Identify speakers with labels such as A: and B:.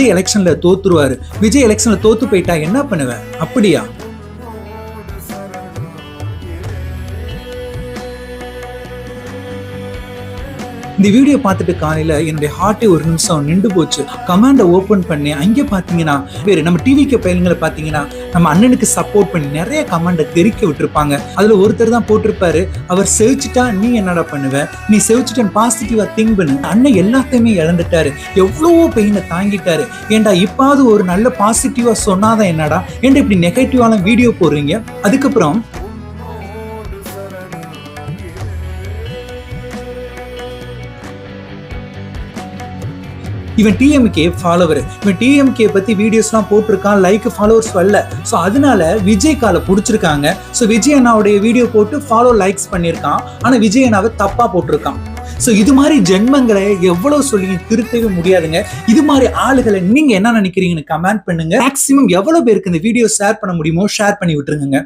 A: விஜய் எலெக்ஷன்ல தோத்துருவாரு. விஜய் எலெக்ஷன்ல தோத்து போயிட்டா என்ன பண்ணுவ? அப்படியா? இந்த வீடியோ பார்த்துட்டு காலையில என்னுடைய ஹார்ட்டே ஒரு நிமிஷம் நின்று போச்சு. கமாண்டை ஓபன் பண்ணி அங்கே பாத்தீங்கன்னா நம்ம டிவிக்கு பையன்களை பாத்தீங்கன்னா நம்ம அண்ணனுக்கு சப்போர்ட் பண்ணி நிறைய கமாண்டை தெரிக்க விட்டுருப்பாங்க. அதுல ஒருத்தர் தான் போட்டிருப்பாரு, அவர் செவிச்சுட்டா நீ என்னடா பண்ணுவ, நீ செவிச்சுட்டு பாசிட்டிவா திங்க் பண்ணு. அண்ணன் எல்லாத்தையுமே இழந்துட்டாரு, எவ்வளவோ பெயினை தாங்கிட்டாரு, ஏண்டா இப்பாவது ஒரு நல்ல பாசிட்டிவா சொன்னாதான் என்னடா ஏன்டா இப்படி நெகட்டிவான வீடியோ போடுறீங்க. அதுக்கப்புறம் இவன் டிஎம்கே ஃபாலோவர், இவன் டிஎம்கே பத்தி வீடியோஸ்லாம் போட்டிருக்கான், லைக் ஃபாலோவர்ஸ் வரல. ஸோ அதனால விஜய் காலை பிடிச்சிருக்காங்க. ஸோ விஜய் அண்ணாவுடைய வீடியோ போட்டு ஃபாலோ லைக்ஸ் பண்ணியிருக்கான், ஆனா விஜய் அண்ணாவை தப்பா போட்டிருக்கான். ஸோ இது மாதிரி ஜென்மங்களை எவ்வளவு சொல்லி திருத்தவே முடியாதுங்க. இது மாதிரி ஆளுகளை நீங்க என்ன நினைக்கிறீங்கன்னு கமெண்ட் பண்ணுங்க. மேக்சிமம் எவ்வளவு பேருக்கு இந்த வீடியோ ஷேர் பண்ண முடியுமோ ஷேர் பண்ணி விட்டுருங்க.